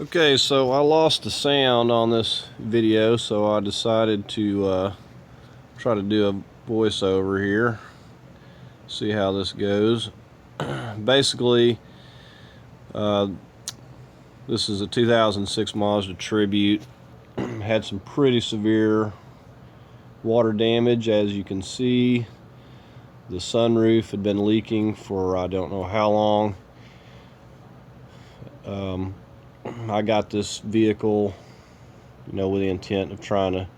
Okay, so I lost the sound on this video, so I decided to try to do a voiceover here. See how this goes. Basically, uh, this is a 2006 Mazda Tribute. Had some pretty severe water damage, as you can see. The sunroof had been leaking for I don't know how long. I got this vehicle, with the intent of trying to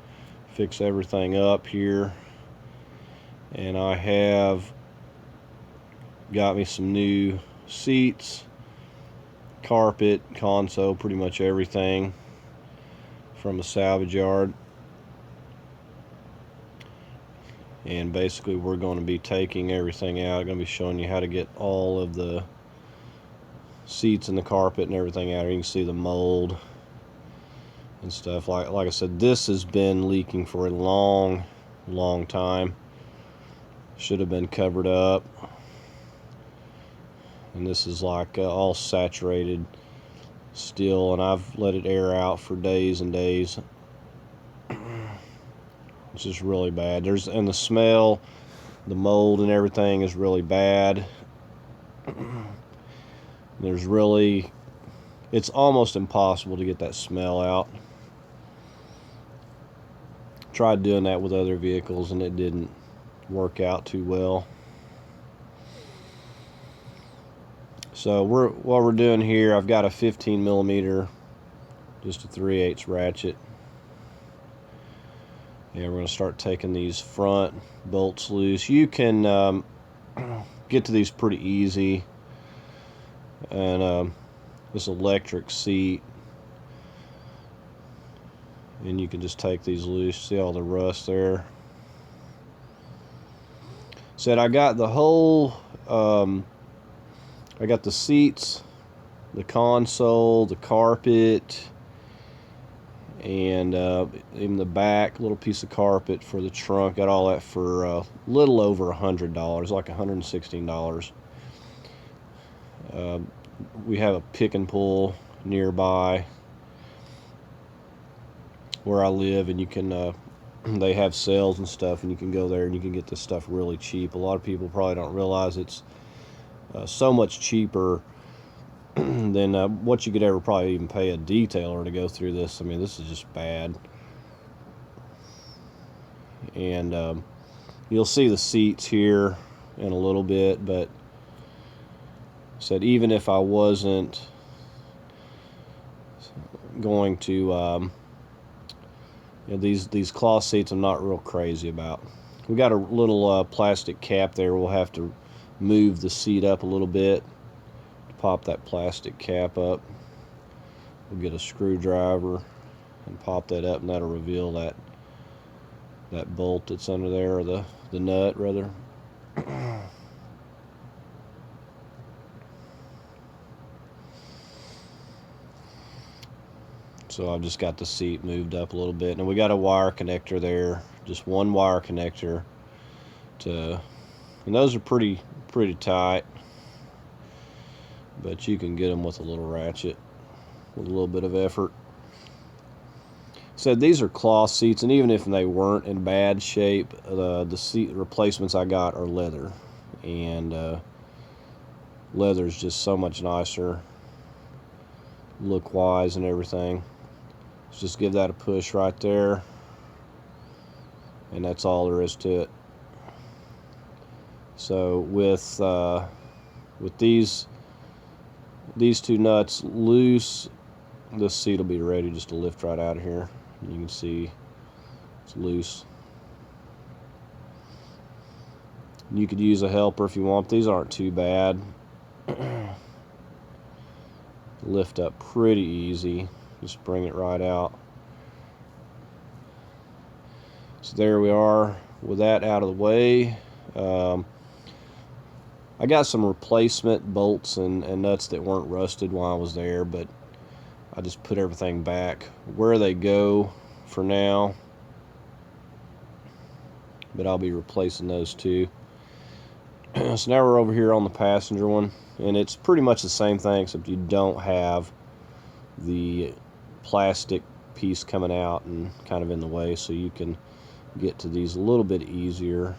fix everything up here, and I have got me some new seats, carpet, console, pretty much everything from a salvage yard. And basically we're going to be taking everything out. I'm going to be showing you how to get all of the seats and the carpet and everything out. You can see the mold and stuff. Like I said, this has been leaking for a long time. Should have been covered up. And this is like all saturated still, and I've let it air out for days and days. It's just really bad. And the smell, the mold and everything is really bad. It's almost impossible to get that smell out. Tried doing that with other vehicles and it didn't work out too well. So what we're doing here, I've got a 15 millimeter, just a 3/8 ratchet. And we're going to start taking these front bolts loose. You can get to these pretty easy. And this electric seat, and you can just take these loose. See all the rust there? Said I got the whole, I got the seats, the console, the carpet, and even the back little piece of carpet for the trunk. Got all that for a little over $100, like $116. We have a pick and pull nearby where I live, and you can they have sales and stuff, and you can go there and you can get this stuff really cheap. A lot of people probably don't realize it's so much cheaper than what you could ever probably even pay a detailer to go through this. I mean, this is just bad. And you'll see the seats here in a little bit, but said even if I wasn't going to these cloth seats I'm not real crazy about. We got a little plastic cap there. We'll have to move the seat up a little bit to pop that plastic cap up. We'll get a screwdriver and pop that up, and that'll reveal that bolt that's under there, or the nut rather. So I've just got the seat moved up a little bit, and we got a wire connector there, just one wire connector and those are pretty tight, but you can get them with a little ratchet with a little bit of effort. So these are cloth seats, and even if they weren't in bad shape, the seat replacements I got are leather, and leather's just so much nicer look wise and everything. Just give that a push right there, and that's all there is to it. So with these two nuts loose, this seat will be ready just to lift right out of here. You can see it's loose. You could use a helper if you want. These aren't too bad. Lift up pretty easy. Just bring it right out. So there we are with that out of the way. I got some replacement bolts and nuts that weren't rusted while I was there, but I just put everything back where they go for now. But I'll be replacing those too. So now we're over here on the passenger one, and it's pretty much the same thing, except you don't have the plastic piece coming out and kind of in the way, so you can get to these a little bit easier.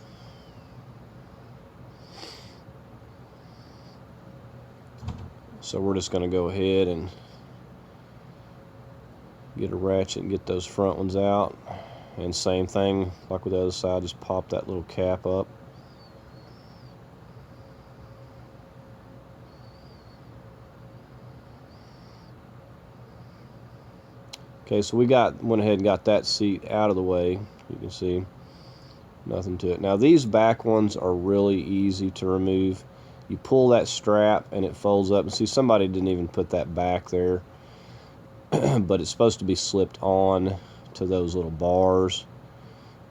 So we're just going to go ahead and get a ratchet and get those front ones out. And same thing like with the other side, just pop that little cap up. Okay, so we went ahead and got that seat out of the way. You can see nothing to it. Now these back ones are really easy to remove. You pull that strap and it folds up. And see, somebody didn't even put that back there. But it's supposed to be slipped on to those little bars.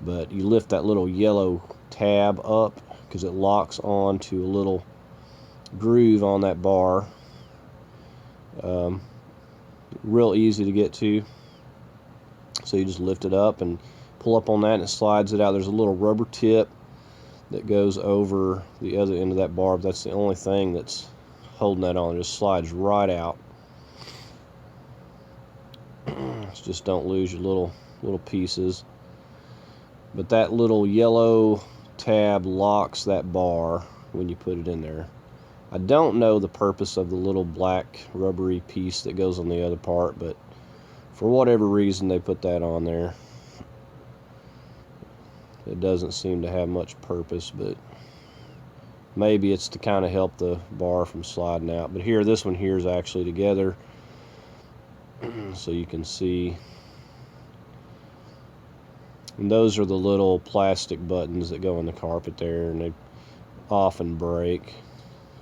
But you lift that little yellow tab up because it locks on to a little groove on that bar. Real easy to get to. So you just lift it up and pull up on that and it slides it out. There's a little rubber tip that goes over the other end of that bar. That's the only thing that's holding that on. It just slides right out. Just don't lose your little pieces. But that little yellow tab locks that bar when you put it in there. I don't know the purpose of the little black rubbery piece that goes on the other part, but for whatever reason they put that on there. It doesn't seem to have much purpose, but maybe it's to kind of help the bar from sliding out. But here, this one here is actually together, so you can see. And those are the little plastic buttons that go in the carpet there, and they often break.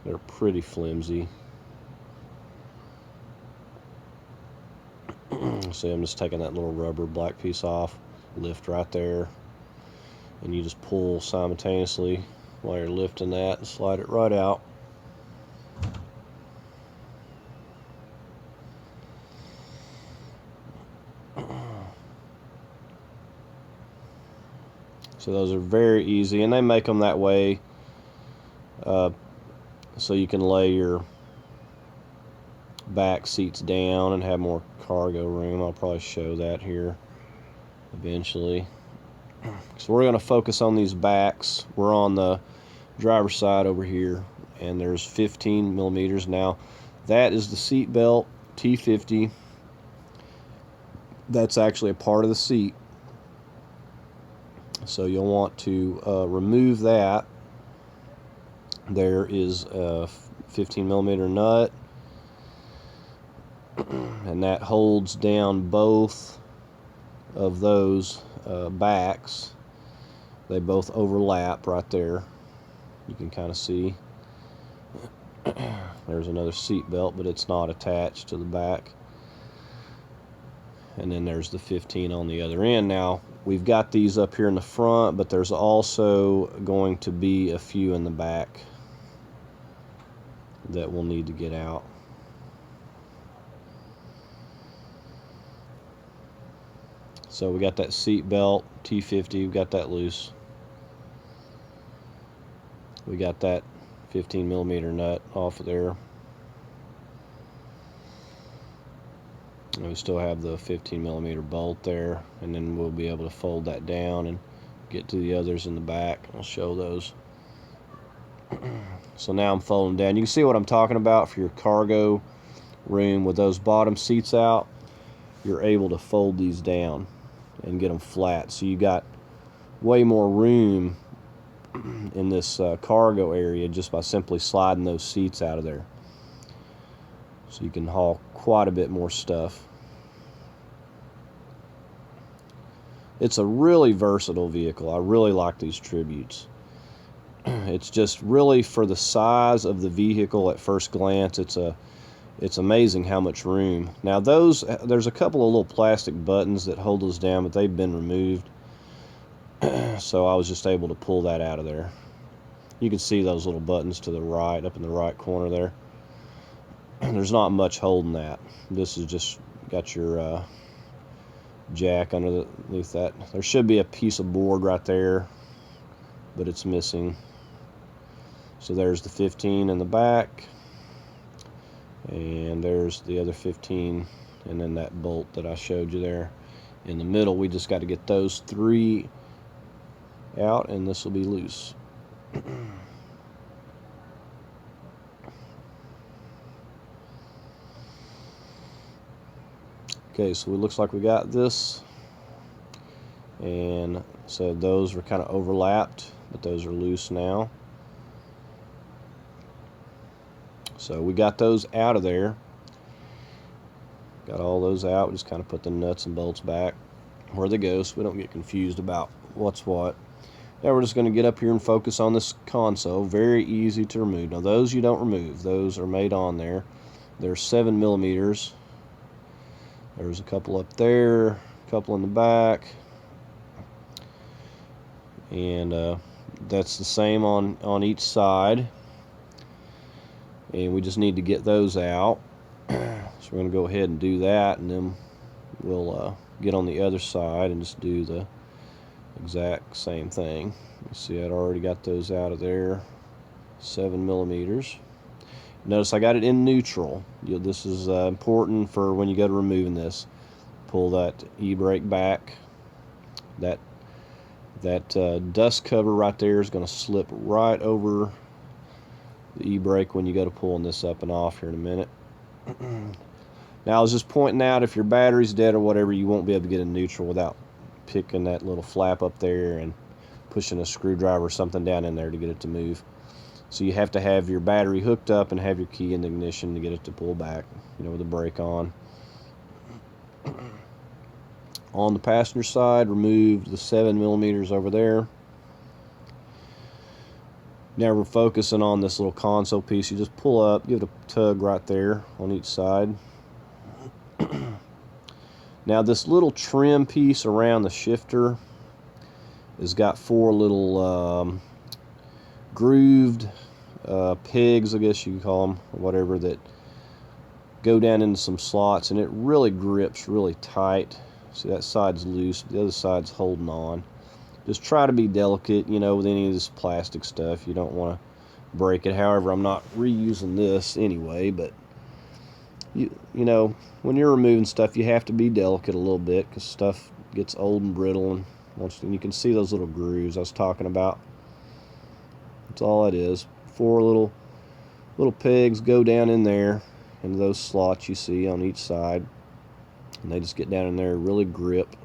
They're pretty flimsy. See, I'm just taking that little rubber black piece off, lift right there, and you just pull simultaneously while you're lifting that and slide it right out. So those are very easy, and they make them that way so you can lay your back seats down and have more cargo room. I'll probably show that here eventually. So we're going to focus on these backs. We're on the driver's side over here, and there's 15 millimeters. Now that is the seat belt T50. That's actually a part of the seat, so you'll want to remove that. There is a 15 millimeter nut, and that holds down both of those backs. They both overlap right there. You can kind of see. There's another seat belt, but it's not attached to the back. And then there's the 15 on the other end. Now we've got these up here in the front, but there's also going to be a few in the back that we'll need to get out. So we got that seat belt T50, we got that loose. We got that 15 millimeter nut off of there. And we still have the 15 millimeter bolt there, and then we'll be able to fold that down and get to the others in the back. I'll show those. So now I'm folding down. You can see what I'm talking about for your cargo room. With those bottom seats out, you're able to fold these down and get them flat, so you got way more room in this cargo area just by simply sliding those seats out of there. So you can haul quite a bit more stuff. It's a really versatile vehicle. I really like these Tributes. It's just really, for the size of the vehicle at first glance, it's amazing how much room. Now there's a couple of little plastic buttons that hold those down, but they've been removed. So I was just able to pull that out of there. You can see those little buttons to the right, up in the right corner there. There's not much holding that. This is just got your jack underneath that. There should be a piece of board right there, but it's missing. So there's the 15 in the back, and there's the other 15 and then that bolt that I showed you there in the middle. We just got to get those 3 out, and this will be loose. Okay, so it looks like we got this, and so those were kind of overlapped, but those are loose now. So we got those out of there. Got all those out. We just kind of put the nuts and bolts back where they go so we don't get confused about what's what. Now we're just going to get up here and focus on this console. Very easy to remove. Now those you don't remove. Those are made on there. They're 7mm. There's a couple up there, a couple in the back. And that's the same on each side. And we just need to get those out. So we're going to go ahead and do that, and then we'll get on the other side and just do the exact same thing. You see, I'd already got those out of there. 7mm. Notice I got it in neutral. This is important for when you go to removing this. Pull that e-brake back. That dust cover right there is going to slip right over the e-brake when you go to pulling this up and off here in a minute. Now I was just pointing out, if your battery's dead or whatever, you won't be able to get in neutral without picking that little flap up there and pushing a screwdriver or something down in there to get it to move. So you have to have your battery hooked up and have your key in the ignition to get it to pull back, you know, with the brake on. On the passenger side, remove the 7mm over there. Now we're focusing on this little console piece. You just pull up, give it a tug right there on each side. Now this little trim piece around the shifter has got 4 little grooved pegs, I guess you can call them, or whatever, that go down into some slots, and it really grips really tight. See, that side's loose, the other side's holding on. Just try to be delicate, you know, with any of this plastic stuff. You don't want to break it. However, I'm not reusing this anyway, but you know, when you're removing stuff, you have to be delicate a little bit, because stuff gets old and brittle, and you can see those little grooves I was talking about. That's all it is. 4 little pegs go down in there into those slots you see on each side, and they just get down in there, really grip.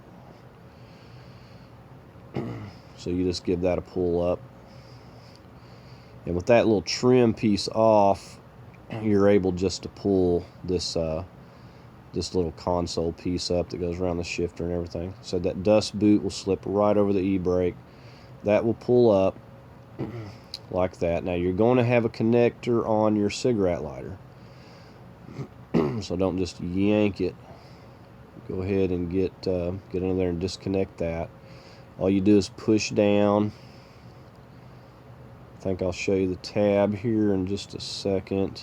So you just give that a pull up, and with that little trim piece off, you're able just to pull this little console piece up that goes around the shifter and everything. So that dust boot will slip right over the e-brake. That will pull up like that. Now you're going to have a connector on your cigarette lighter, so don't just yank it. Go ahead and get under there and disconnect that. All you do is push down. I think I'll show you the tab here in just a second.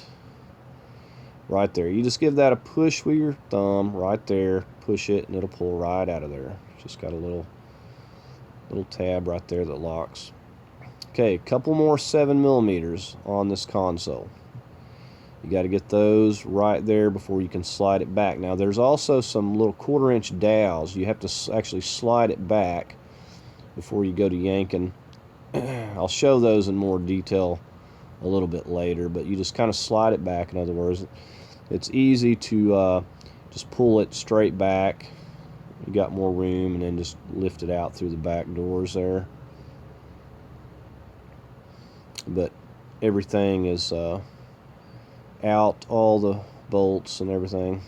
Right there. You just give that a push with your thumb right there. Push it, and it'll pull right out of there. Just got a little tab right there that locks. Okay, a couple more 7mm on this console. You got to get those right there before you can slide it back. Now there's also some little 1/4-inch dowels. You have to actually slide it back before you go to yanking. I'll show those in more detail a little bit later, but you just kind of slide it back. In other words, it's easy to just pull it straight back. You got more room, and then just lift it out through the back doors there. But everything is out, all the bolts and everything.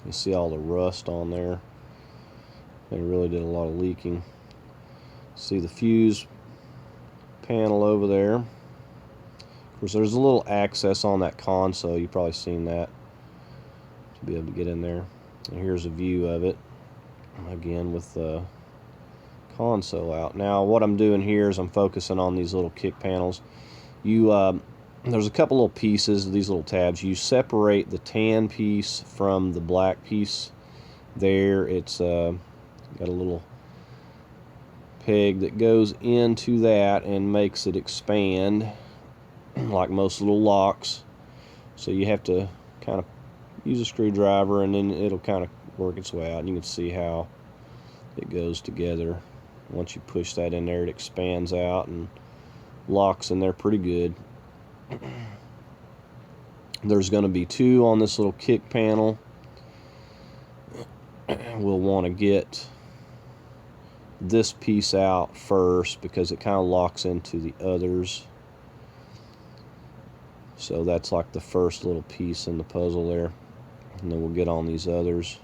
You see all the rust on there. They really did a lot of leaking. See the fuse panel over there. Of course, there's a little access on that console. You've probably seen that to be able to get in there. And here's a view of it, again with the console out. Now what I'm doing here is I'm focusing on these little kick panels. There's a couple little pieces of these little tabs. You separate the tan piece from the black piece there. It's got a little peg that goes into that and makes it expand like most little locks. So you have to kind of use a screwdriver, and then it'll kind of work its way out. And you can see how it goes together. Once you push that in there, it expands out and locks in there pretty good. There's going to be two on this little kick panel. We'll want to get this piece out first because it kind of locks into the others. So that's like the first little piece in the puzzle there. And then we'll get on these others.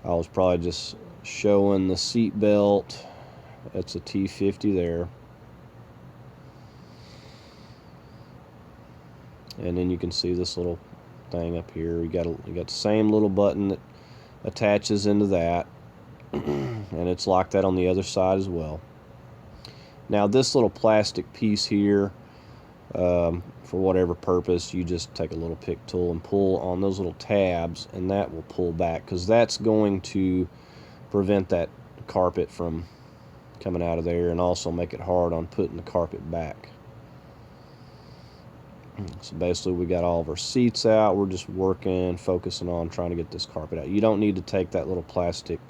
I was probably just showing the seat belt. That's a T50 there. And then you can see this little thing up here. You got the same little button that attaches into that. And it's like that on the other side as well. Now this little plastic piece here, for whatever purpose, you just take a little pick tool and pull on those little tabs, and that will pull back, because that's going to prevent that carpet from coming out of there, and also make it hard on putting the carpet back. So basically we got all of our seats out. We're just focusing on trying to get this carpet out. You don't need to take that little plastic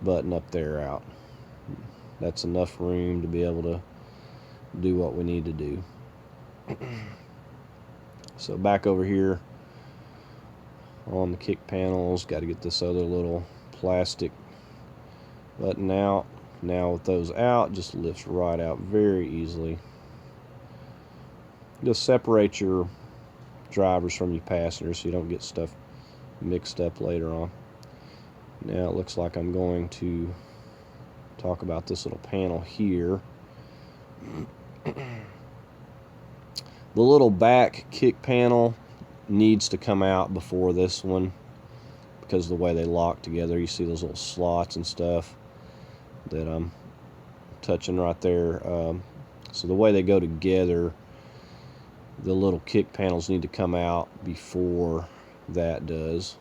button up there out. That's enough room to be able to do what we need to do. So back over here on the kick panels, got to get this other little plastic button out. Now with those out, just lifts right out very easily. Just separate your drivers from your passengers so you don't get stuff mixed up later on. Now it looks like I'm going to talk about this little panel here. The little back kick panel needs to come out before this one because of the way they lock together. You see those little slots and stuff that I'm touching right there. So the way they go together, the little kick panels need to come out before that does.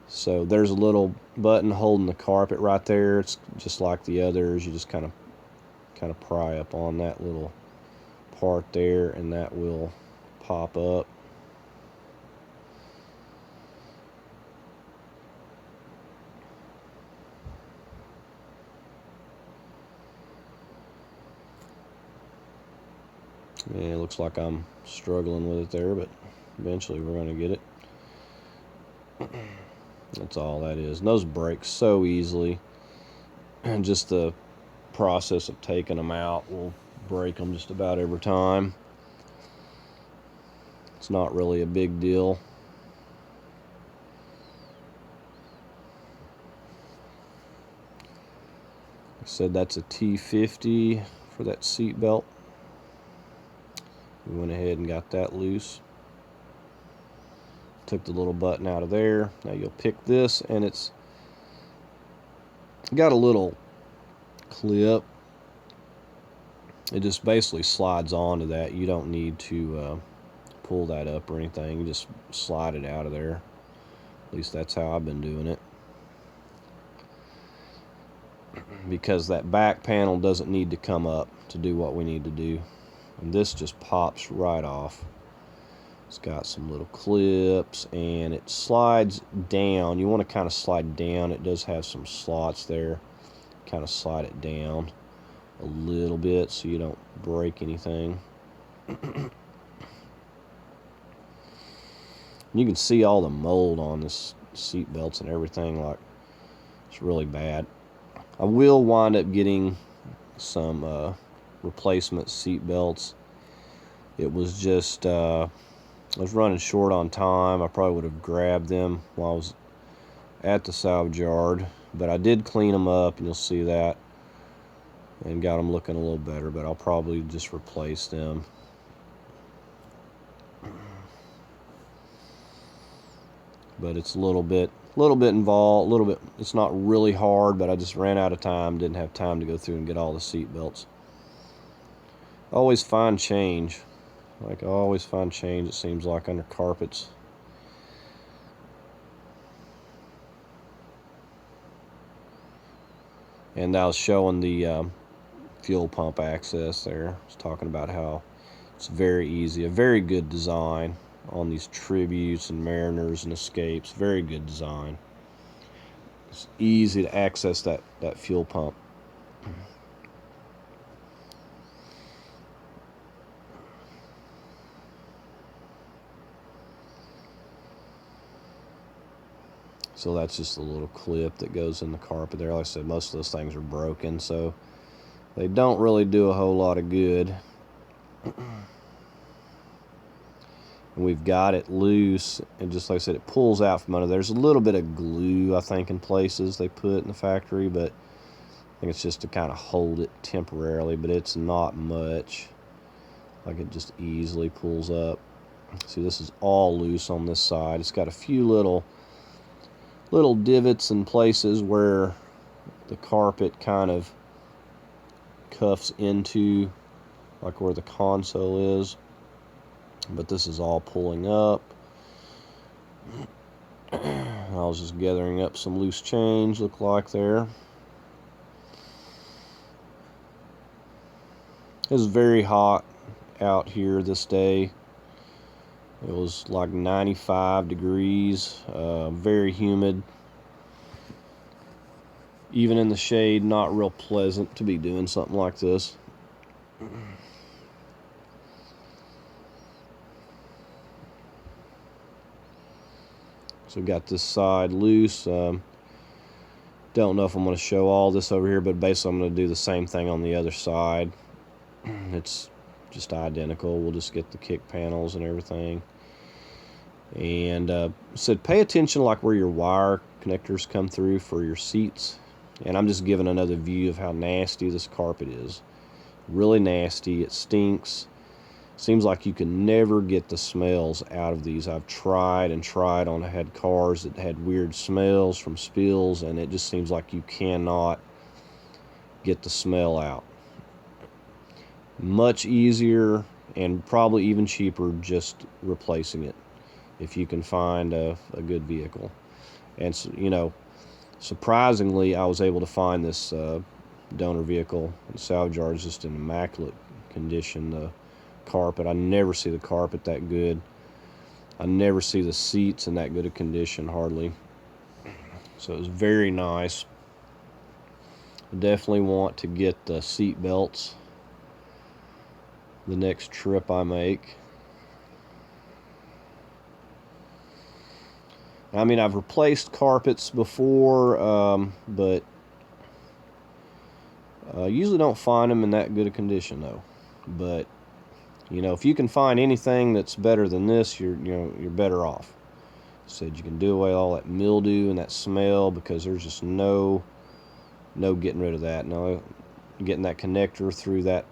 So there's a little button holding the carpet right there. It's just like the others. You just kind of pry up on that little part there, and that will pop up. Yeah, it looks like I'm struggling with it there, but eventually we're going to get it. That's all that is. And those break so easily, and just the process of taking them out will break them just about every time. It's not really a big deal. I said that's a T50 for that seat belt. We went ahead and got that loose. Took the little button out of there. Now you'll pick this, and it's got a little clip. It just basically slides onto that. You don't need to pull that up or anything. You just slide it out of there. At least that's how I've been doing it. Because that back panel doesn't need to come up to do what we need to do. And this just pops right off. It's got some little clips, and it slides down. You want to kind of slide down. It does have some slots there. Kind of slide it down a little bit so you don't break anything. You can see all the mold on this seat belts and everything. Like, it's really bad. I will wind up getting some replacement seat belts. It was just I was running short on time. I probably would have grabbed them while I was at the salvage yard, but I did clean them up, and you'll see that, and got them looking a little better. But I'll probably just replace them. But it's a little bit involved, it's not really hard, but I just ran out of time, didn't have time to go through and get all the seat belts. Always find change. Like, I always find change, it seems like, under carpets. And I was showing the fuel pump access there. I was talking about how it's very easy, a very good design on these Tributes and Mariners and Escapes. Very good design. It's easy to access that fuel pump. So that's just a little clip that goes in the carpet there. Like I said, most of those things are broken, so they don't really do a whole lot of good. And we've got it loose, and just like I said, it pulls out from under. There's a little bit of glue, I think, in places they put in the factory, but I think it's just to kind of hold it temporarily, but it's not much. Like, it just easily pulls up. See, this is all loose on this side. It's got a few little divots in places where the carpet kind of cuffs into, like where the console is, but this is all pulling up. I was just gathering up some loose change, look like there. It was very hot out here this day. It was like 95 degrees, very humid. Even in the shade, not real pleasant to be doing something like this. So got this side loose. Don't know if I'm going to show all this over here, but basically I'm going to do the same thing on the other side. It's just identical. We'll just get the kick panels and everything. And said pay attention like where your wire connectors come through for your seats. And I'm just giving another view of how nasty this carpet is. Really nasty. It stinks. Seems like you can never get the smells out of these. I've tried and tried on. I had cars that had weird smells from spills, and it just seems like you cannot get the smell out. Much easier and probably even cheaper just replacing it if you can find a good vehicle. And so, you know, surprisingly, I was able to find this donor vehicle. The salvage yard is just in immaculate condition. The carpet, I never see the carpet that good. I never see the seats in that good a condition, hardly. So it was very nice. I definitely want to get the seat belts the next trip I make. I mean, I've replaced carpets before, but usually don't find them in that good a condition, though. But you know, if you can find anything that's better than this, you're better off. Said you can do away with all that mildew and that smell, because there's just no getting rid of that. No getting that connector through that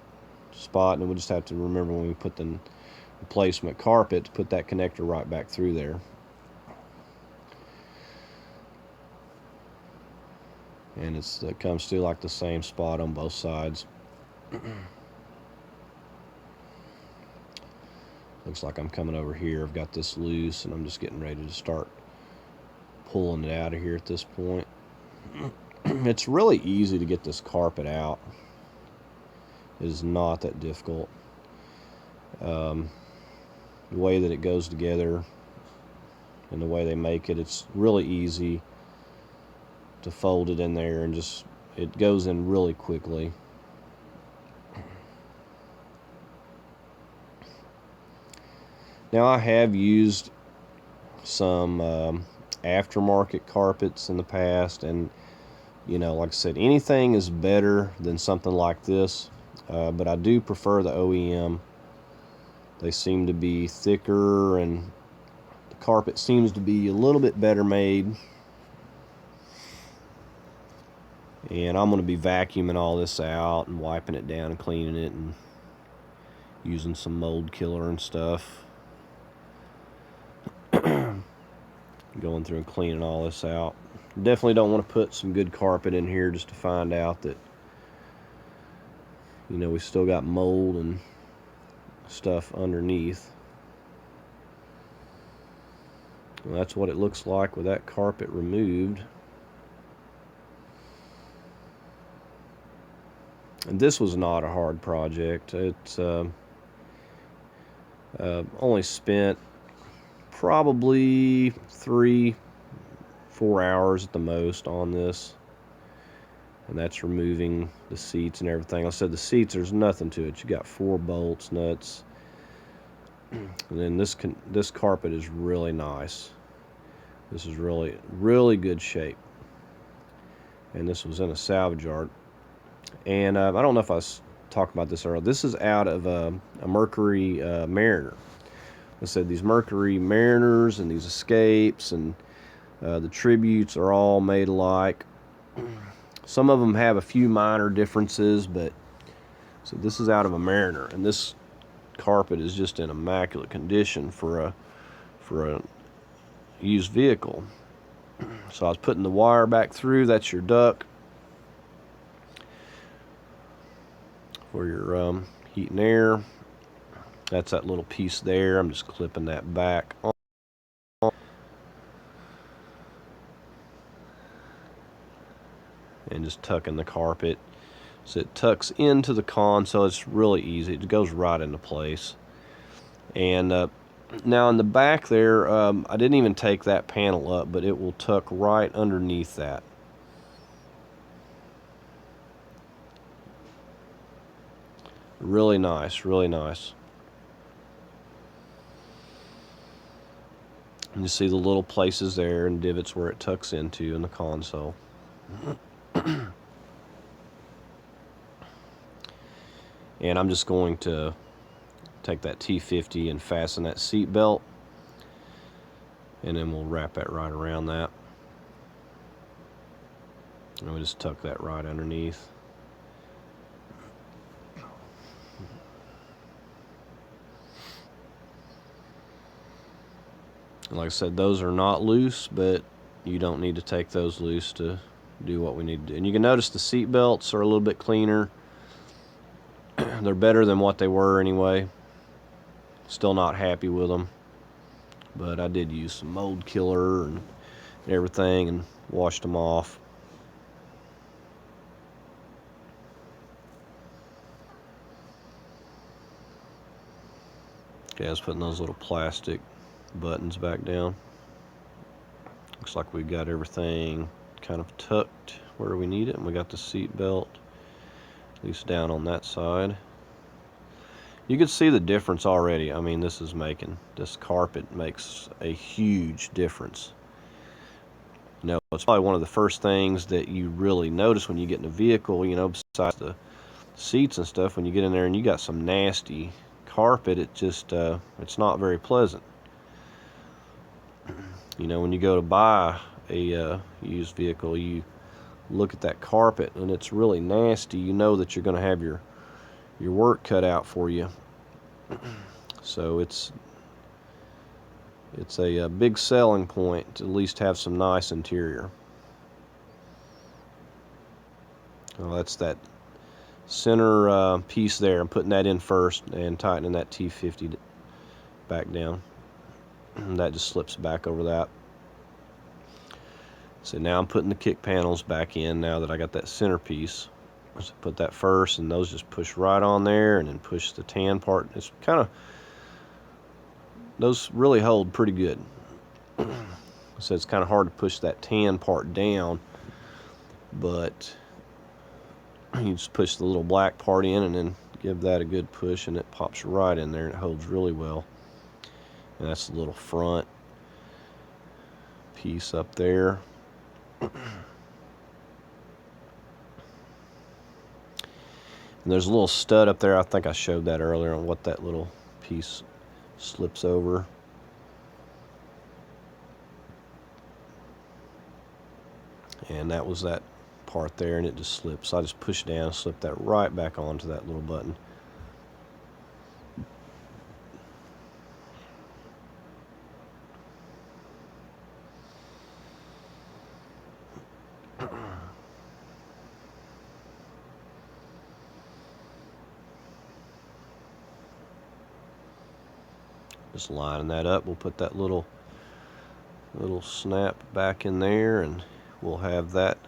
spot, and we'll just have to remember when we put the replacement carpet to put that connector right back through there. And it comes through like the same spot on both sides. Looks like I'm coming over here. I've got this loose, and I'm just getting ready to start pulling it out of here at this point. It's really easy to get this carpet out. It is not that difficult. The way that it goes together and the way they make it, it's really easy to fold it in there, and just it goes in really quickly. Now, I have used some aftermarket carpets in the past, and you know, like I said, anything is better than something like this, but I do prefer the OEM. They seem to be thicker, and the carpet seems to be a little bit better made. And I'm going to be vacuuming all this out and wiping it down and cleaning it and using some mold killer and stuff. Going through and cleaning all this out. Definitely don't want to put some good carpet in here just to find out that, you know, we still got mold and stuff underneath. Well, that's what it looks like with that carpet removed. And this was not a hard project. It's only spent probably 3-4 hours at the most on this, and that's removing the seats and everything. Like I said, the seats, there's nothing to it. You got 4 bolts, nuts, and then this carpet is really nice. This is really good shape, and this was in a salvage yard. And I don't know if I was talking about this earlier. This is out of a Mercury Mariner. I said these Mercury Mariners and these Escapes and the Tributes are all made alike. Some of them have a few minor differences, but so this is out of a Mariner, and this carpet is just in immaculate condition for a used vehicle. So I was putting the wire back through. That's your duct for your heat and air. That's that little piece there. I'm just clipping that back on. And just tucking the carpet so it tucks into the console. It's really easy. It goes right into place. And now in the back there, I didn't even take that panel up, but it will tuck right underneath that. Really nice, really nice. And you see the little places there and divots where it tucks into in the console. And I'm just going to take that T50 and fasten that seat belt, and then we'll wrap that right around that. And we'll just tuck that right underneath. And like I said, those are not loose, but you don't need to take those loose to do what we need to do. And you can notice the seat belts are a little bit cleaner. They're better than what they were anyway. Still not happy with them, but I did use some mold killer and everything and washed them off. Okay, I was putting those little plastic buttons back down. Looks like we got everything kind of tucked where we need it, and we got the seat belt at least down on that side. You can see the difference already. I mean, this carpet makes a huge difference. You know, it's probably one of the first things that you really notice when you get in a vehicle, you know, besides the seats and stuff. When you get in there and you got some nasty carpet, it just it's not very pleasant. You know, when you go to buy a used vehicle, you look at that carpet and it's really nasty. You know that you're going to have your work cut out for you. So it's a big selling point to at least have some nice interior. Well, that's that center piece there. I'm putting that in first and tightening that T50 back down. That just slips back over that. So now I'm putting the kick panels back in now that I got that center piece. So put that first, and those just push right on there, and then push the tan part. It's kind of, those really hold pretty good. So it's kind of hard to push that tan part down, but you just push the little black part in and then give that a good push, and it pops right in there and it holds really well. And that's the little front piece up there. And there's a little stud up there. I think I showed that earlier on what that little piece slips over. And that was that part there, and it just slips. So I just push down and slip that right back onto that little button. Just lining that up. We'll put that little snap back in there, and we'll have that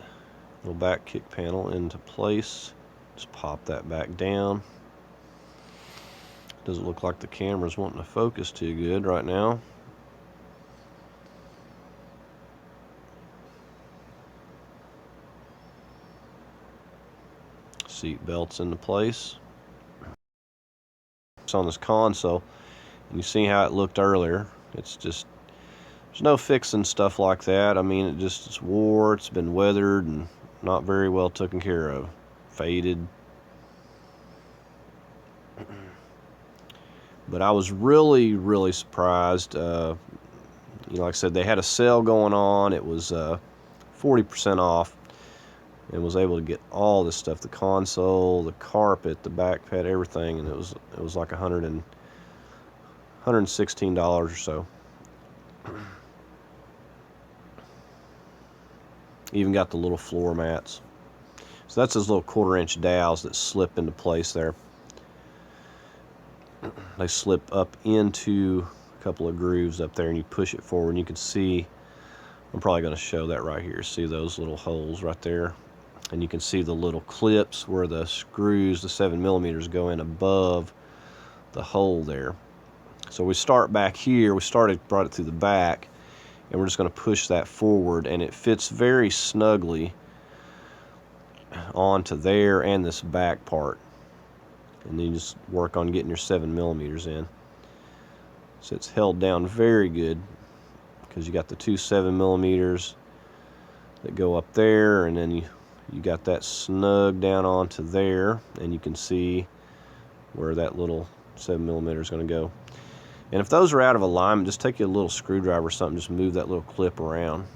little back kick panel into place Just pop that back down. Doesn't look like the camera's wanting to focus too good right now. Seat belts into place. It's on this console, and you see how it looked earlier. It's just, there's no fixing stuff like that. I mean, it's wore, it's been weathered, and not very well taken care of. Faded. But I was really, really surprised. Like I said, they had a sale going on. It was 40% off, and was able to get all this stuff: the console, the carpet, the back pad, everything, and it was like $116 or so. Even got the little floor mats. So that's those little 1/4-inch dowels that slip into place there. They slip up into a couple of grooves up there, and you push it forward, and you can see, I'm probably going to show that right here. See those little holes right there? And you can see the little clips where the screws, the 7mm, go in above the hole there. So we start back here. Brought it through the back, and we're just going to push that forward, and it fits very snugly onto there and this back part. And then you just work on getting your 7mm in. So it's held down very good, because you got the two 7mm that go up there, and then you got that snug down onto there, and you can see where that little 7mm is going to go. And if those are out of alignment, just take a little screwdriver or something, just move that little clip around.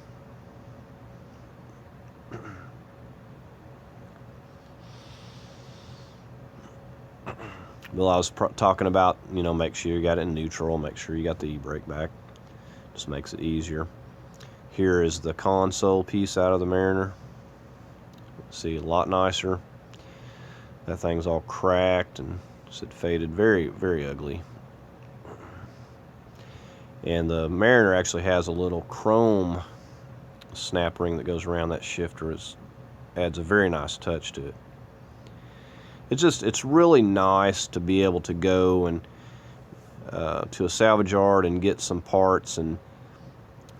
Well, I was talking about, make sure you got it in neutral, make sure you got the e-brake back. Just makes it easier. Here is the console piece out of the Mariner. See, a lot nicer. That thing's all cracked and it faded, very, very ugly. And the Mariner actually has a little chrome snap ring that goes around that shifter. It adds a very nice touch to it. It's really nice to be able to go and to a salvage yard and get some parts and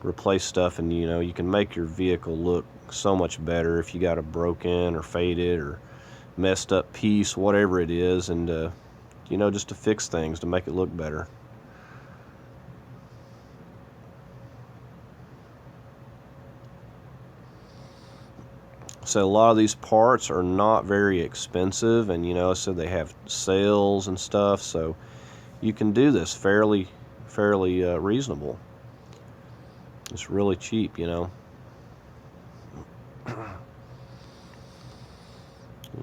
replace stuff, and you can make your vehicle look so much better if you got a broken or faded or messed up piece, whatever it is, and just to fix things, to make it look better. So a lot of these parts are not very expensive, and I said they have sales and stuff, so you can do this fairly reasonable. It's really cheap, you're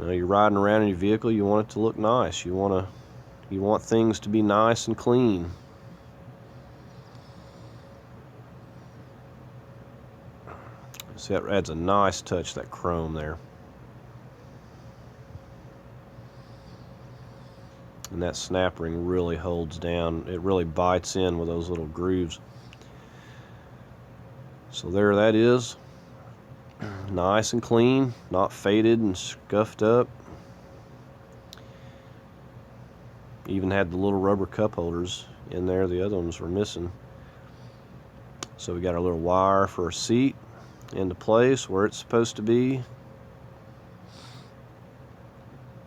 riding around in your vehicle, you want it to look nice. You want things to be nice and clean. See, that adds a nice touch, that chrome there. And that snap ring really holds down. It really bites in with those little grooves. So there that is. Nice and clean, not faded and scuffed up. Even had the little rubber cup holders in there. The other ones were missing. So we got our little wire for our seat into place where it's supposed to be.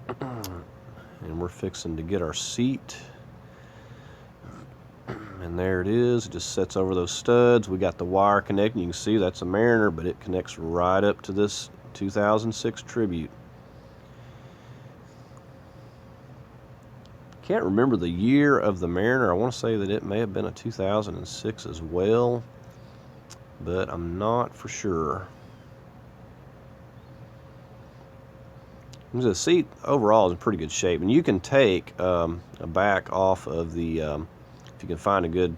And we're fixing to get our seat. And there it is. It just sets over those studs. We got the wire connecting. You can see that's a Mariner, but it connects right up to this 2006 Tribute. Can't remember the year of the Mariner. I want to say that it may have been a 2006 as well, but I'm not for sure. The seat overall is in pretty good shape, and you can take a back off of the, if you can find a good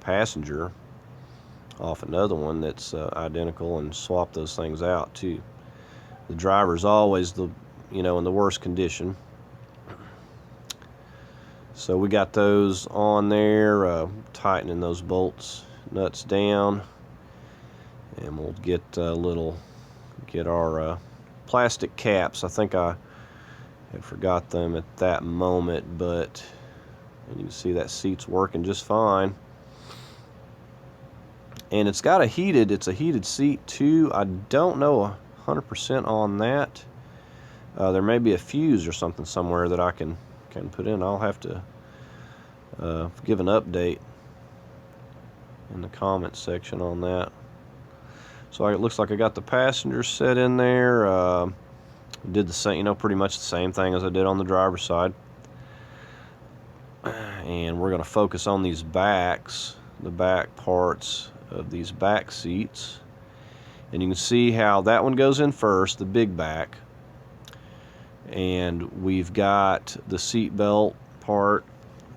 passenger, off another one that's identical, and swap those things out too. The driver's always in the worst condition. So we got those on there, tightening those bolts, nuts down, and we'll get our plastic caps. I think I Had forgot them at that moment, but you can see that seat's working just fine. And it's got a heated seat too. I don't know 100% on that. There may be a fuse or something somewhere that I can put in. I'll have to give an update in the comments section on that. So it looks like I got the passenger set in there. Did the same, pretty much the same thing as I did on the driver's side. And we're going to focus on these backs, the back parts of these back seats. And you can see how that one goes in first, the big back. And we've got the seat belt part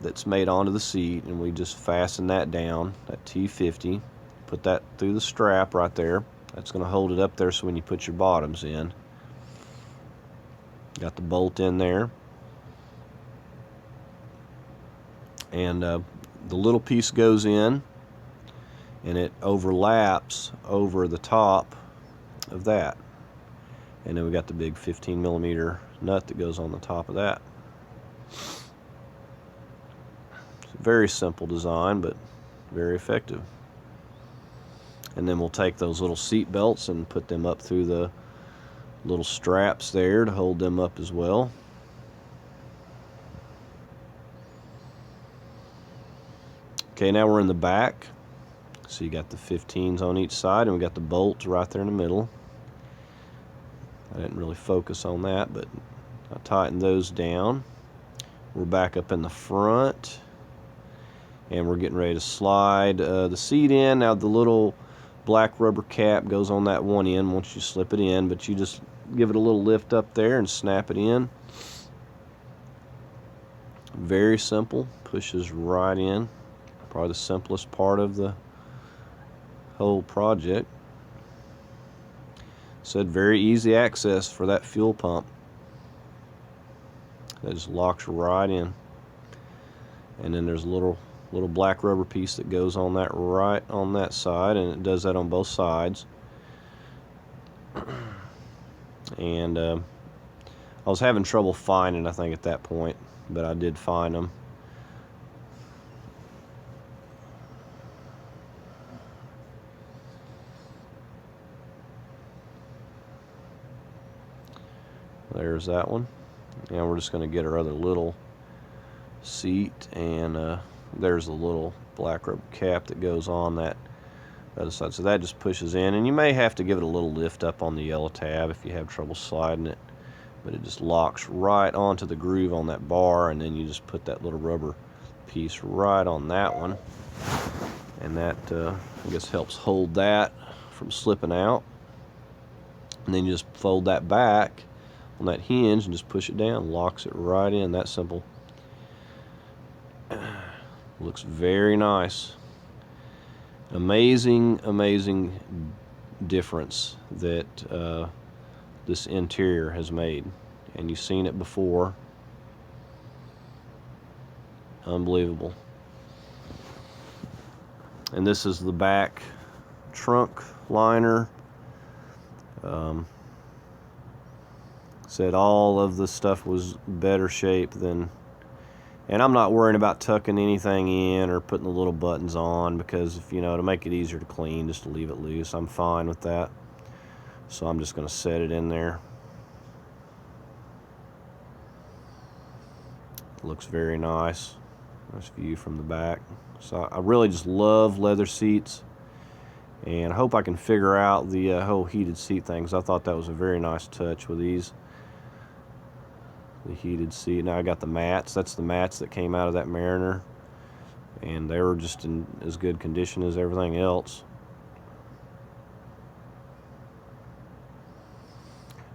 that's made onto the seat, and we just fasten that down, that T50. Put that through the strap right there. That's going to hold it up there so when you put your bottoms in. Got the bolt in there. And the little piece goes in, and it overlaps over the top of that. And then we got the big 15mm nut that goes on the top of that. It's a very simple design, but very effective. And then we'll take those little seat belts and put them up through the little straps there to hold them up as well. Okay, now we're in the back. So you got the 15s on each side, and we got the bolts right there in the middle. I didn't really focus on that, but I tightened those down. We're back up in the front, and we're getting ready to slide the seat in. Now the little black rubber cap goes on that one end once you slip it in, but you just give it a little lift up there and snap it in. Very simple, pushes right in. Probably the simplest part of the whole project. Said very easy access for that fuel pump. That just locks right in. And then there's a little black rubber piece that goes on that right on that side, and it does that on both sides. And I was having trouble finding, I think, at that point, but I did find them. There's that one. Now we're just going to get our other little seat, and there's the little black rubber cap that goes on that other side. So that just pushes in, and you may have to give it a little lift up on the yellow tab if you have trouble sliding it, but it just locks right onto the groove on that bar, and then you just put that little rubber piece right on that one, and that I guess helps hold that from slipping out. And then you just fold that back on that hinge and just push it down, locks it right in. That simple. Looks very nice. Amazing difference that this interior has made, and you've seen it before. Unbelievable. And this is the back trunk liner. Said all of the stuff was better shape than, and I'm not worrying about tucking anything in or putting the little buttons on, because if to make it easier to clean, just to leave it loose, I'm fine with that. So I'm just going to set it in there. Looks very nice. Nice view from the back. So I really just love leather seats, and I hope I can figure out the whole heated seat thing, because I thought that was a very nice touch with these. The heated seat. Now I got the mats. That's the mats that came out of that Mariner, and they were just in as good condition as everything else.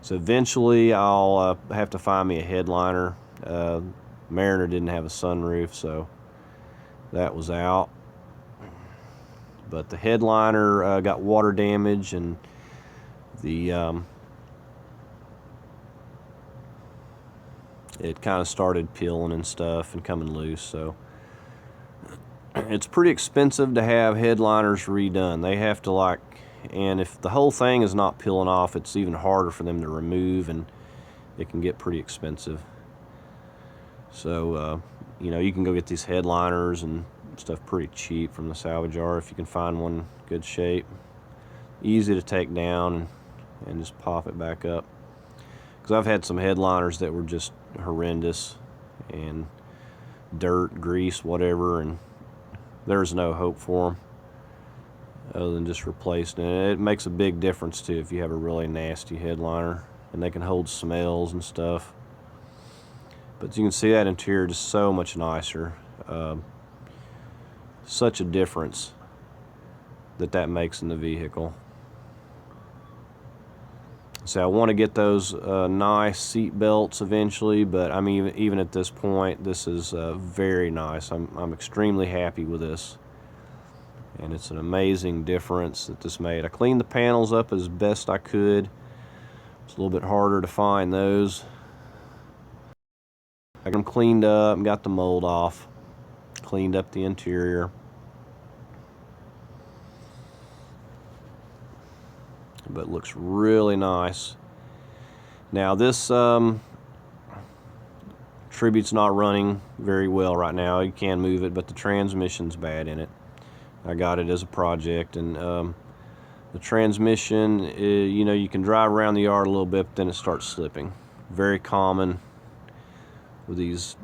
So eventually I'll have to find me a headliner. Mariner didn't have a sunroof, so that was out. But the headliner got water damage, and the it kind of started peeling and stuff and coming loose. So it's pretty expensive to have headliners redone. They have to and if the whole thing is not peeling off, it's even harder for them to remove, and it can get pretty expensive. So you know, you can go get these headliners and stuff pretty cheap from the salvage yard if you can find one in good shape. Easy to take down and just pop it back up, because I've had some headliners that were just horrendous and dirt, grease, whatever, and there's no hope for them other than just replacing it. It makes a big difference too if you have a really nasty headliner, and they can hold smells and stuff. But you can see that interior just so much nicer. Such a difference that makes in the vehicle. So I want to get those nice seat belts eventually, but I mean, even at this point, this is very nice. I'm extremely happy with this, and it's an amazing difference that this made. I cleaned the panels up as best I could. It's a little bit harder to find those. I got them cleaned up and got the mold off. Cleaned up the interior. But it looks really nice. Now this Tribute's not running very well right now. You can move it, but the transmission's bad in it. I got it as a project, and the transmission, you know, you can drive around the yard a little bit, but then it starts slipping. Very common with these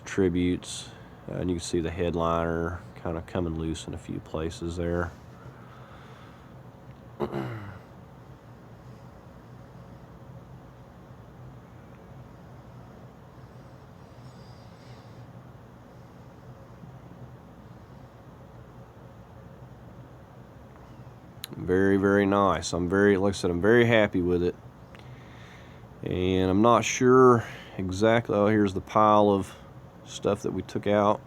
Tributes, and you can see the headliner kind of coming loose in a few places there. Very, very nice. Like I said, I'm very happy with it. And I'm not sure exactly. Oh, here's the pile of stuff that we took out.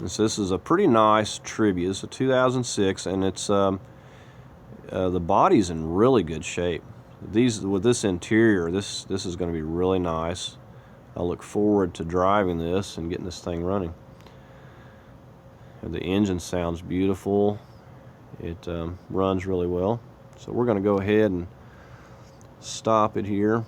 So this is a pretty nice Tribute. It's a 2006, and it's the body's in really good shape. With this interior, this is going to be really nice. I look forward to driving this and getting this thing running. And the engine sounds beautiful. It runs really well. So we're going to go ahead and stop it here.